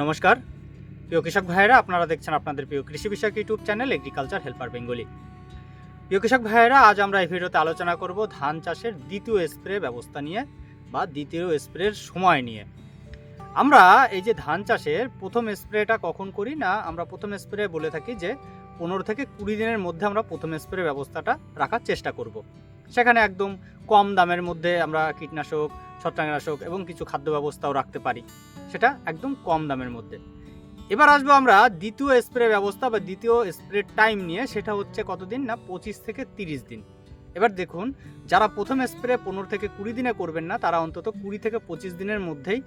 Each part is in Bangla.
নমস্কার প্রিয় কৃষক ভাইয়েরা, আপনারা দেখছেন আপনাদের প্রিয় কৃষি বিষয়ক YouTube channel agriculture helper Bengali. প্রিয় কৃষক ভাইয়েরা, আজ আমরা এই ভিডিওতে আলোচনা করব ধান চাষের দ্বিতীয় স্প্রে ব্যবস্থা নিয়ে বা দ্বিতীয় স্প্রের সময় নিয়ে। আমরা এই যে ধান চাষের প্রথম স্প্রেটা কখন করি না, আমরা প্রথম স্প্রে বলে থাকি যে 15 থেকে 20 দিনের মধ্যে আমরা প্রথম স্প্রে ব্যবস্থাটা রাখার চেষ্টা করব। সেখানে একদম কম দামের মধ্যে আমরা কীটনাশক, ছত্রাকনাশক এবং কিছু খাদ্য ব্যবস্থাও রাখতে পারি, সেটা একদম কম দামের মধ্যে। এবার আসবো আমরা দ্বিতীয় স্প্রে ব্যবস্থা বা দ্বিতীয় স্প্রে টাইম নিয়ে, সেটা হচ্ছে কতদিন না 25 থেকে 30 দিন। এবার দেখুন, যারা প্রথম স্প্রে 15 থেকে 20 দিনে করবেন না, তারা অন্তত 20 থেকে 25 দিনের মধ্যেই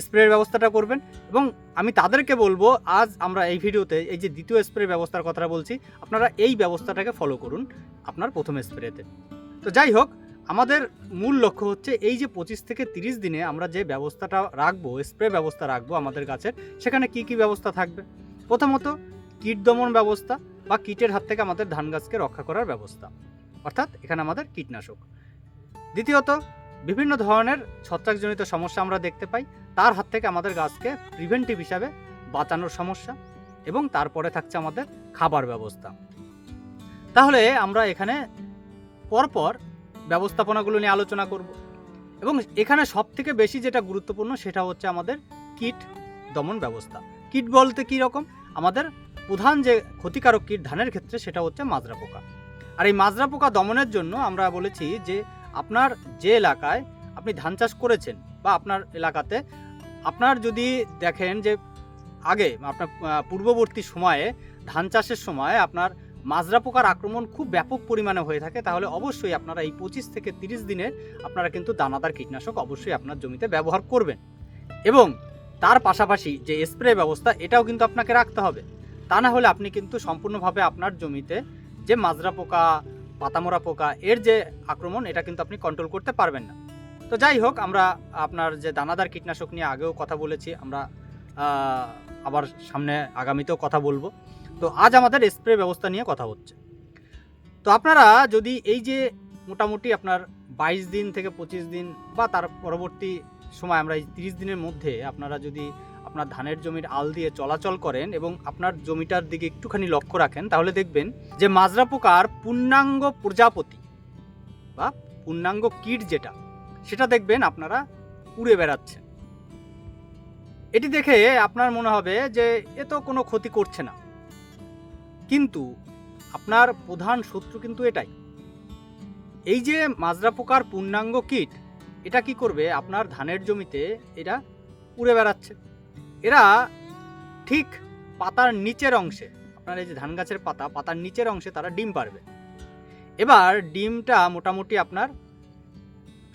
স্প্রের ব্যবস্থাটা করবেন। এবং আমি তাদেরকে বলবো, আজ আমরা এই ভিডিওতে এই যে দ্বিতীয় স্প্রে ব্যবস্থার কথা বলছি, আপনারা এই ব্যবস্থাটাকে ফলো করুন আপনার প্রথম স্প্রেতে। তো যাই হোক, আমাদের মূল লক্ষ্য হচ্ছে এই যে 25 থেকে 30 দিনে আমরা যে ব্যবস্থাটা রাখবো, স্প্রে ব্যবস্থা রাখবো আমাদের গাছের, সেখানে কি কি ব্যবস্থা থাকবে। প্রথমত কীট দমন ব্যবস্থা বা কীটের হাত থেকে আমাদের ধান গাছকে রক্ষা করার ব্যবস্থা, অর্থাৎ এখানে আমাদের কীটনাশক। দ্বিতীয়ত বিভিন্ন ধরনের ছত্রাকজনিত সমস্যা আমরা দেখতে পাই, তার হাত থেকে আমাদের গাছকে প্রিভেন্টিভ হিসাবে বাঁচানোর সমস্যা। এবং তারপরে থাকছে আমাদের খাবার ব্যবস্থা। তাহলে আমরা এখানে পরপর ব্যবস্থাপনাগুলো নিয়ে আলোচনা করব। এবং এখানে সব থেকে বেশি যেটা গুরুত্বপূর্ণ, সেটা হচ্ছে আমাদের কীট দমন ব্যবস্থা। কীট বলতে কী রকম, আমাদের প্রধান যে ক্ষতিকারক কীট ধানের ক্ষেত্রে, সেটা হচ্ছে মাজরা পোকা। আর এই মাজরা পোকা দমনের জন্য আমরা বলেছি যে আপনার যে এলাকায় আপনি ধান চাষ করেছেন বা আপনার এলাকাতে আপনার যদি দেখেন যে আগে আপনার পূর্ববর্তী সময়ে ধান চাষের সময় আপনার মাজরা পোকার আক্রমণ খুব ব্যাপক পরিমাণে হয়ে থাকে, তাহলে অবশ্যই আপনারা এই 25 থেকে 30 দিনে আপনারা কিন্তু দানাদার কীটনাশক অবশ্যই আপনার জমিতে ব্যবহার করবেন। এবং তার পাশাপাশি যে স্প্রে ব্যবস্থা, এটাও কিন্তু আপনাকে রাখতে হবে। তা না হলে আপনি কিন্তু সম্পূর্ণভাবে আপনার জমিতে যে মাজরা পোকা, পাতামোরা পোকা এর যে আক্রমণ, এটা কিন্তু আপনি কন্ট্রোল করতে পারবেন না। তো যাই হোক, আমরা আপনার যে দানাদার কীটনাশক নিয়ে আগেও কথা বলেছি, আমরা আবার সামনে আগামীতেও কথা বলবো। তো আজ আমাদের স্প্রে ব্যবস্থা নিয়ে কথা হচ্ছে। তো আপনারা যদি এই যে মোটামুটি আপনার 22 দিন থেকে 25 দিন বা তার পরবর্তী সময়, আমরা এই 30 দিনের মধ্যে আপনারা যদি আপনার ধানের জমির আল দিয়ে চলাচল করেন এবং আপনার জমিটার দিকে একটুখানি লক্ষ্য রাখেন, তাহলে দেখবেন যে মাজরা পোকার পূর্ণাঙ্গ প্রজাপতি বা পূর্ণাঙ্গ কীট যেটা, সেটা দেখবেন আপনারা উড়ে বেড়াচ্ছে। এটি দেখে আপনার মনে হবে যে এ তো কোনো ক্ষতি করছে না, কিন্তু আপনার প্রধান শত্রু কিন্তু এটাই। এই যে মাজরা পোকার পূর্ণাঙ্গ কীট, এটা কি করবে, আপনার ধানের জমিতে এরা উড়ে বেড়াচ্ছে। এরা ঠিক পাতার নিচের অংশে, আপনার এই যে ধান গাছের পাতার নিচের অংশে তারা ডিম পারবে। এবার ডিমটা মোটামুটি আপনার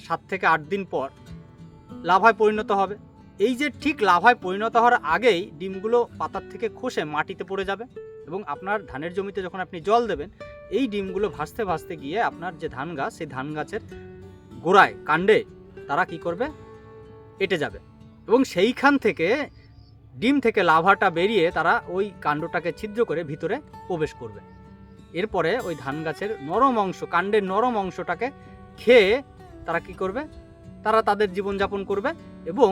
7 থেকে 8 দিন পর লাভায় পরিণত হবে। এই যে ঠিক লাভায় পরিণত হওয়ার আগেই ডিমগুলো পাতার থেকে খসে মাটিতে পড়ে যাবে এবং আপনার ধানের জমিতে যখন আপনি জল দেবেন, এই ডিমগুলো ভাসতে ভাসতে গিয়ে আপনার যে ধান গাছ, সেই ধান গাছের গোড়ায়, কাণ্ডে তারা কি করবে, এঁটে যাবে। এবং সেইখান থেকে ডিম থেকে লাভাটা বেরিয়ে তারা ওই কাণ্ডটাকে ছিদ্র করে ভিতরে প্রবেশ করবে। এরপরে ওই ধান গাছের নরম অংশ, কাণ্ডের নরম অংশটাকে খেয়ে তারা কি করবে, তারা তাদের জীবনযাপন করবে। এবং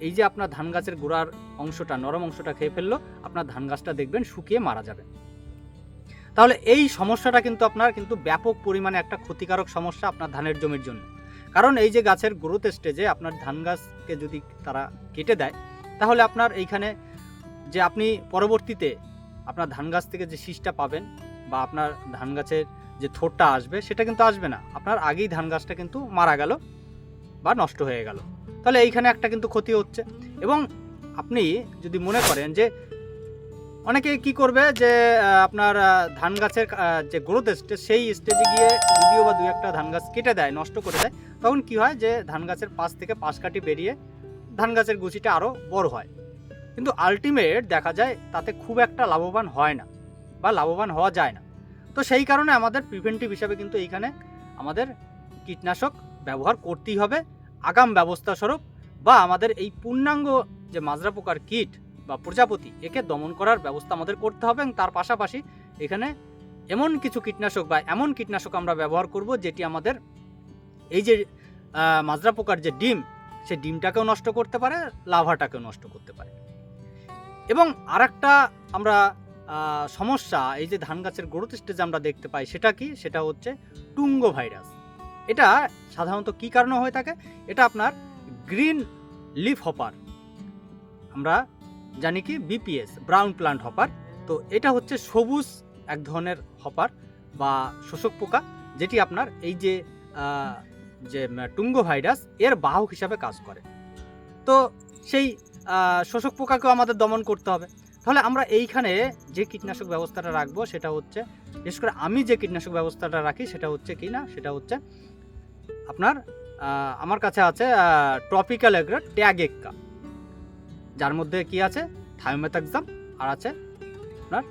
এই যে আপনার ধান গাছের গোড়ার অংশটা, নরম অংশটা খেয়ে ফেললো, আপনার ধান গাছটা দেখবেন শুকিয়ে মারা যাবে। তাহলে এই সমস্যাটা কিন্তু আপনার কিন্তু ব্যাপক পরিমাণে একটা ক্ষতিকারক সমস্যা আপনার ধানের জমির জন্য। কারণ এই যে গাছের গ্রোথ স্টেজে আপনার ধান গাছকে যদি তারা কেটে দেয়, তাহলে আপনার এইখানে যে আপনি পরবর্তীতে আপনার ধান গাছ থেকে যে শীষটা পাবেন বা আপনার ধান গাছের যে থোড়টা আসবে, সেটা কিন্তু আসবে না, আপনার আগেই ধান গাছটা কিন্তু মারা গেল বা নষ্ট হয়ে গেল। তাহলে এইখানে একটা কিন্তু ক্ষতি হচ্ছে। এবং আপনি যদি মনে করেন যে অনেকে কি করবে, যে আপনার ধান গাছের যে গ্রোথ স্টেজ, সেই স্টেজে গিয়ে যদিও বা 2-1টা ধান গাছ কেটে দেয়, নষ্ট করে দেয়, তখন কি হয় যে ধান গাছের পাশ থেকে পাশ কাটি বেরিয়ে ধান গাছের গুছিটা আরও বড় হয়। কিন্তু আলটিমেট দেখা যায় তাতে খুব একটা লাভবান হয় না বা লাভবান হওয়া যায় না। তো সেই কারণে আমাদের প্রিভেন্টিভ হিসাবে কিন্তু এইখানে আমাদের কীটনাশক ব্যবহার করতেই হবে আগাম ব্যবস্থা স্বরূপ, বা আমাদের এই পূর্ণাঙ্গ যে মাজরা পোকার কীট বা প্রজাপতি, একে দমন করার ব্যবস্থা আমাদের করতে হবে। এবং তার পাশাপাশি এখানে এমন কিছু কীটনাশক বা এমন কীটনাশক আমরা ব্যবহার করব যেটি আমাদের এই যে মাজরা পোকার যে ডিম, সে ডিমটাকেও নষ্ট করতে পারে, লার্ভাটাকেও নষ্ট করতে পারে। এবং আরেকটা আমরা সমস্যা এই যে ধান গাছের গ্রোথ স্টেজে আমরা দেখতে পাই, সেটা কি? সেটা হচ্ছে টুঙ্গো ভাইরাস। এটা সাধারণত কি কারণে হয়ে থাকে? এটা আপনার গ্রিন লিফ হপার, আমরা জানি কি বিপিএস, ব্রাউন প্লান্ট হপার। তো এটা হচ্ছে সবুজ এক ধরনের হপার বা শোষক পোকা, যেটি আপনার এই যে টুঙ্গো ভাইরাস এর বাহক হিসাবে কাজ করে। তো সেই শোষক পোকাকেও আমাদের দমন করতে হবে। তাহলে আমরা এইখানে যে কীটনাশক ব্যবস্থাটা রাখবো সেটা হচ্ছে, বিশেষ করে আমি যে কীটনাশক ব্যবস্থাটা রাখি সেটা হচ্ছে কি না, সেটা হচ্ছে আপনার আমার কাছে আছে ট্রপিক্যাল এগ্রো ট্যাগ এক্কা, যার মধ্যে কি আছে? থায়োমেথাক্সাম আর আছে আপনার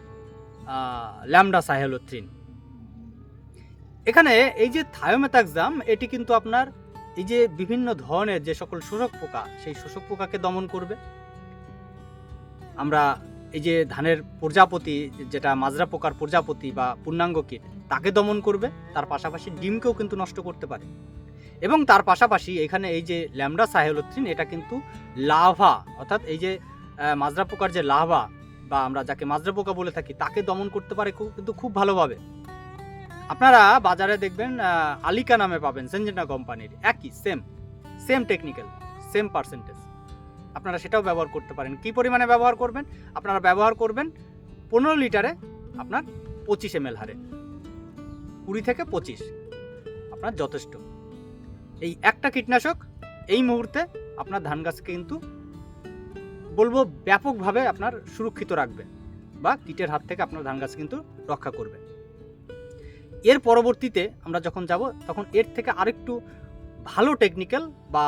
ল্যামডা সাহেলোথ্রিন। এখানে এই যে থায়োমেথাক্সাম, এটি কিন্তু আপনার এই যে বিভিন্ন ধরনের যে সকল শোষক পোকা, সেই শোষক পোকাকে দমন করবে। আমরা এই যে ধানের প্রজাপতি, যেটা মাজরা পোকার প্রজাপতি বা পূর্ণাঙ্গ কীট, তাকে দমন করবে। তার পাশাপাশি ডিমকেও কিন্তু নষ্ট করতে পারে। এবং তার পাশাপাশি এখানে এই যে ল্যামডা সাহেলোথ্রিন, এটা কিন্তু লার্ভা, অর্থাৎ এই যে মাজরা পোকার যে লার্ভা বা আমরা যাকে মাজরা পোকা বলে থাকি, তাকে দমন করতে পারে কিন্তু খুব ভালোভাবে। আপনারা বাজারে দেখবেন আলিকা নামে পাবেন, সেনজেনা কোম্পানির, একই সেম টেকনিক্যাল, সেম পার্সেন্টেজ। আপনারা সেটাও ব্যবহার করতে পারেন। কি পরিমাণে ব্যবহার করবেন? আপনারা ব্যবহার করবেন 15 লিটারে আপনার 25 ml হারে, 20 থেকে 25 আপনার যথেষ্ট। এই একটা কীটনাশক এই মুহূর্তে আপনার ধান গাছকে কিন্তু বলবো ব্যাপকভাবে আপনার সুরক্ষিত রাখবে বা কীটের হাত থেকে আপনার ধান গাছ কিন্তু রক্ষা করবে। এর পরবর্তীতে আমরা যখন যাব, তখন এর থেকে আরেকটু ভালো টেকনিক্যাল বা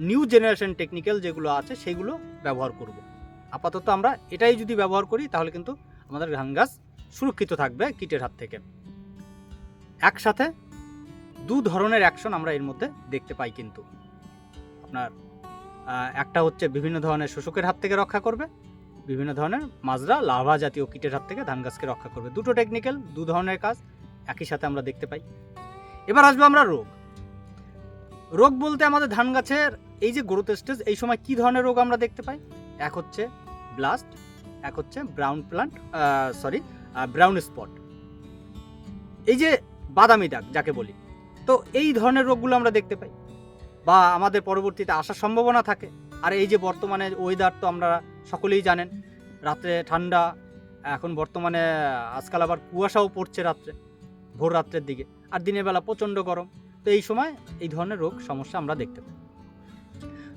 নিউ জেনারেশন টেকনিক্যাল যেগুলো আছে সেগুলো ব্যবহার করব। আপাতত আমরা এটাই যদি ব্যবহার করি তাহলে কিন্তু আমাদের ধান গাছ সুরক্ষিত থাকবে কীটের হাত থেকে। একসাথে দু ধরনের অ্যাকশন আমরা এর মধ্যে দেখতে পাই কিন্তু। আপনার একটা হচ্ছে বিভিন্ন ধরনের শোষকের হাত থেকে রক্ষা করবে, বিভিন্ন ধরনের মাজরা লার্ভা জাতীয় কীটের হাত থেকে ধান গাছকে রক্ষা করবে। দুটো টেকনিক্যাল, দু ধরনের কাজ একই সাথে আমরা দেখতে পাই। এবার আসবো আমরা রোগ বলতে আমাদের ধান গাছের এই যে গ্রোথ স্টেজ, এই সময় কি ধরনের রোগ আমরা দেখতে পাই? এক হচ্ছে ব্লাস্ট, এক হচ্ছে ব্রাউন স্পট, এই যে বাদামি দাগ যাকে বলি। তো এই ধরনের রোগগুলো আমরা দেখতে পাই বা আমাদের পরবর্তীতে আসার সম্ভাবনা থাকে। আর এই যে বর্তমানে ওয়েদার তো আমরা সকলেই জানেন, রাত্রে ঠান্ডা, এখন বর্তমানে আজকাল আবার কুয়াশাও পড়ছে রাত্রে, ভোর রাত্রের দিকে, আর দিনের বেলা প্রচণ্ড গরম। তো এই সময় এই ধরনের রোগ সমস্যা আমরা দেখতে পাই।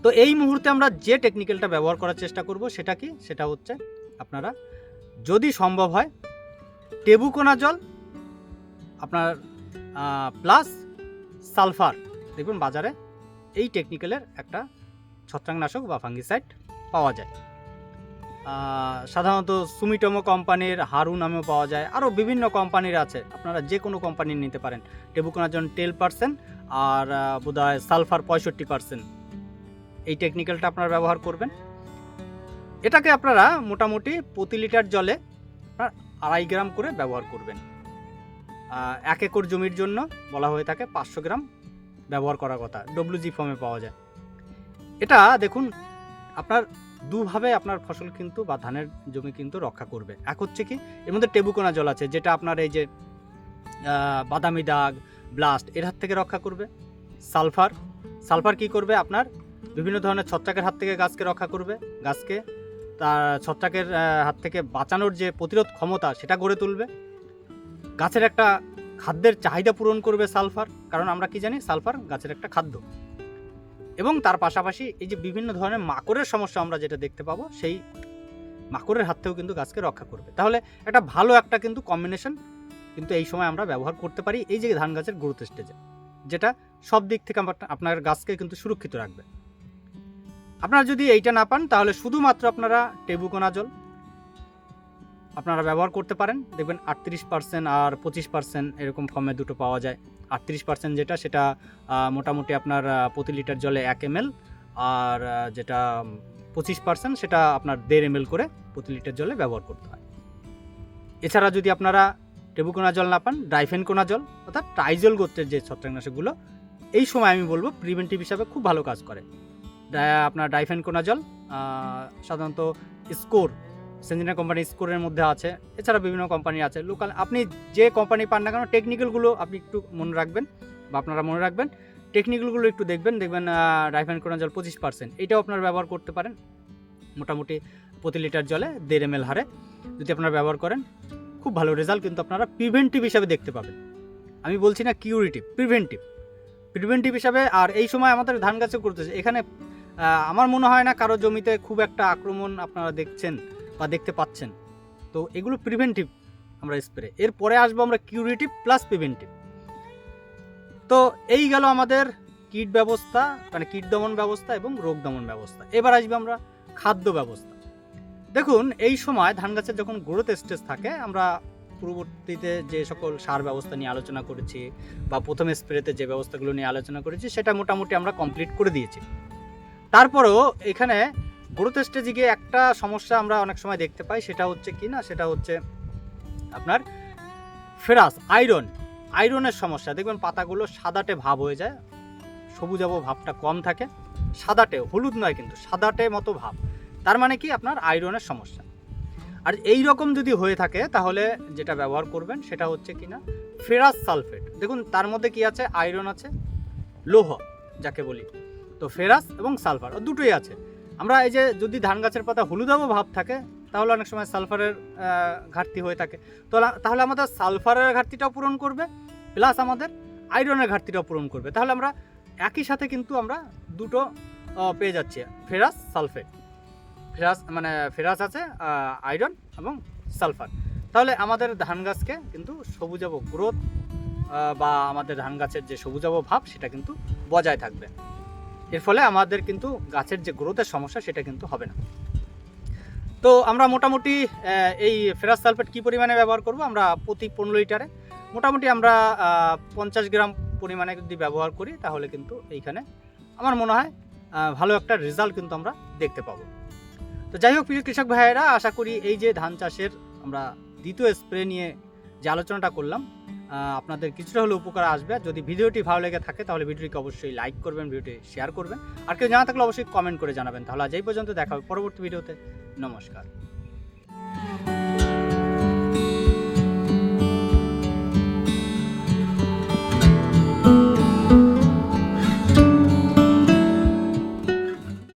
তো এই মুহূর্তে আমরা যে টেকনিক্যালটা ব্যবহার করার চেষ্টা করব সেটা কি? সেটা হচ্ছে আপনারা যদি সম্ভব হয় টেবুকোনাজল আপনার প্লাস সালফার, দেখবেন বাজারে এই টেকনিক্যালের একটা ছত্রাকনাশক বা ফাঙ্গিসাইড পাওয়া যায়। সাধারণত সুমিটোমো কোম্পানির হারু নামেও পাওয়া যায়, আরও বিভিন্ন কোম্পানির আছে, আপনারা যে কোনো কোম্পানির নিতে পারেন। টেবুকোনাজল 10% আর বোধহয় সালফার 65%, এই টেকনিক্যালটা আপনারা ব্যবহার করবেন। এটাকে আপনারা মোটামুটি প্রতি লিটার জলে আপনার 2.5 গ্রাম করে ব্যবহার করবেন। 1 একর জমির জন্য বলা হয়ে থাকে 500 গ্রাম ব্যবহার করার কথা, WG ফর্মে পাওয়া যায়। এটা দেখুন আপনার দুভাবে আপনার ফসল কিন্তু বা ধানের জমি কিন্তু রক্ষা করবে। এক হচ্ছে কি, এর মধ্যে টেবুকোনাজল আছে, যেটা আপনার এই যে বাদামি দাগ, ব্লাস্ট, এর হাত থেকে রক্ষা করবে। সালফার কি করবে? আপনার বিভিন্ন ধরনের ছত্রাকের হাত থেকে গাছকে রক্ষা করবে, গাছকে তার ছত্রাকের হাত থেকে বাঁচানোর যে প্রতিরোধ ক্ষমতা সেটা গড়ে তুলবে। গাছের একটা খাদ্যের চাহিদা পূরণ করবে সালফার, কারণ আমরা কি জানি সালফার গাছের একটা খাদ্য। এবং তার পাশাপাশি এই যে বিভিন্ন ধরনের মাকড়ের সমস্যা আমরা যেটা দেখতে পাবো, সেই মাকড়ের হাত থেকেও কিন্তু গাছকে রক্ষা করবে। তাহলে একটা ভালো একটা কিন্তু কম্বিনেশন কিন্তু এই সময় আমরা ব্যবহার করতে পারি এই যে ধান গাছের গ্রোথ স্টেজে, যেটা সব দিক থেকে আপনার গাছকে কিন্তু সুরক্ষিত রাখবে। আপনারা যদি এইটা না পান তাহলে শুধুমাত্র আপনারা টেবুকোনাজল আপনারা ব্যবহার করতে পারেন। দেখবেন 38% আর 25% এরকম ফর্মে দুটো পাওয়া যায়। 38% যেটা, সেটা মোটামুটি আপনার প্রতি লিটার জলে 1 ml, আর যেটা 25% সেটা আপনার 1.5 ml করে প্রতি লিটার জলে ব্যবহার করতে হয়। এছাড়া যদি আপনারা টেবুকোনাজল না পান, ডাইফেনকোনাজল অর্থাৎ ট্রাইজল গোত্রের যে ছত্রাকনাশকগুলো এই সময় আমি বলবো প্রিভেন্টিভ হিসাবে খুব ভালো কাজ করে। আপনার ডাইফেনকোনাজল, সাধারণত স্কোর, সেঞ্জিনা কোম্পানি স্কোরের মধ্যে আছে, এছাড়া বিভিন্ন কোম্পানি আছে লোকাল। আপনি যে কোম্পানি পান না কেন টেকনিক্যালগুলো আপনি একটু মনে রাখবেন বা আপনারা মনে রাখবেন, টেকনিক্যালগুলো একটু দেখবেন ডাইফেনকোনাজল 25%, এটাও আপনারা ব্যবহার করতে পারেন। মোটামুটি প্রতি লিটার জলে 1.5 ml হারে যদি আপনারা ব্যবহার করেন খুব ভালো রেজাল্ট কিন্তু আপনারা প্রিভেন্টিভ হিসাবে দেখতে পাবেন। আমি বলছি না কিউরেটিভ, প্রিভেন্টিভ হিসাবে। আর এই সময় আমাদের ধান গাছে করতেছে, এখানে আমার মনে হয় না কারো জমিতে খুব একটা আক্রমণ আপনারা দেখছেন বা দেখতে পাচ্ছেন। তো এগুলো প্রিভেন্টিভ আমরা স্প্রে, এরপরে আসবো আমরা কিউরেটিভ প্লাস প্রিভেন্টিভ। তো এই গেল আমাদের কীট ব্যবস্থা, মানে কীট দমন ব্যবস্থা এবং রোগ দমন ব্যবস্থা। এবার আসবে আমরা খাদ্য ব্যবস্থা। দেখুন এই সময় ধান গাছের যখন গ্রোথ স্টেজ থাকে, আমরা পূর্ববর্তীতে যে সকল সার ব্যবস্থা নিয়ে আলোচনা করেছি বা প্রথম স্প্রেতে যে ব্যবস্থাগুলো নিয়ে আলোচনা করেছি সেটা মোটামুটি আমরা কমপ্লিট করে দিয়েছি। তারপরেও এখানে গ্রোথ স্টেজে গিয়ে একটা সমস্যা আমরা অনেক সময় দেখতে পাই, সেটা হচ্ছে কি না, সেটা হচ্ছে আপনার ফেরাস আয়রনের সমস্যা। দেখবেন পাতাগুলো সাদাটে ভাব হয়ে যায়, সবুজাভ ভাবটা কম থাকে, সাদাটে, হলুদ নয় কিন্তু সাদাটে মতো ভাব। তার মানে কি আপনার আয়রনের সমস্যা। আর এই রকম যদি হয়ে থাকে তাহলে যেটা ব্যবহার করবেন সেটা হচ্ছে কিনা ফেরাস সালফেট। দেখুন তার মধ্যে কি আছে, আয়রন আছে, লৌহ যাকে বলি। তো ফেরাস এবং সালফার দুটোই আছে। আমরা এই যে যদি ধান গাছের পাতা হলুদাভ ভাব থাকে তাহলে অনেক সময় সালফারের ঘাটতি হয়ে থাকে। তো তাহলে আমাদের সালফারের ঘাটতিটাও পূরণ করবে, প্লাস আমাদের আয়রনের ঘাটতিটাও পূরণ করবে। তাহলে আমরা একই সাথে কিন্তু আমরা দুটো পেয়ে যাচ্ছি, ফেরাস সালফেট। ফেরাস আছে, আয়রন এবং সালফার। তাহলে আমাদের ধান গাছকে কিন্তু সবুজাভ গ্রোথ বা আমাদের ধান গাছের যে সবুজাভ ভাব সেটা কিন্তু বজায় থাকবে। এর ফলে আমাদের কিন্তু গাছের যে গ্রোথের সমস্যা সেটা কিন্তু হবে না। তো আমরা মোটামুটি এই ফেরাস সালফেট কী পরিমাণে ব্যবহার করব, আমরা প্রতি 15 লিটারে মোটামুটি আমরা 50 গ্রাম পরিমাণে যদি ব্যবহার করি তাহলে কিন্তু এইখানে আমার মনে হয় ভালো একটা রেজাল্ট কিন্তু আমরা দেখতে পাবো। তো যাই হোক প্রিয় কৃষক ভাইয়েরা, আশা করি এই যে ধান চাষের আমরা দ্বিতীয় স্প্রে নিয়ে যে আলোচনাটা করলাম আপনাদের কিছুটা হলে উপকার আসবে। যদি ভিডিওটি ভালো লেগে থাকে তাহলে ভিডিওটিকে অবশ্যই লাইক করবেন, ভিডিওটি শেয়ার করবেন, আর কেউ জানা থাকলে অবশ্যই কমেন্ট করে জানাবেন। তাহলে আজ এই পর্যন্ত, দেখা হবে পরবর্তী ভিডিওতে। নমস্কার।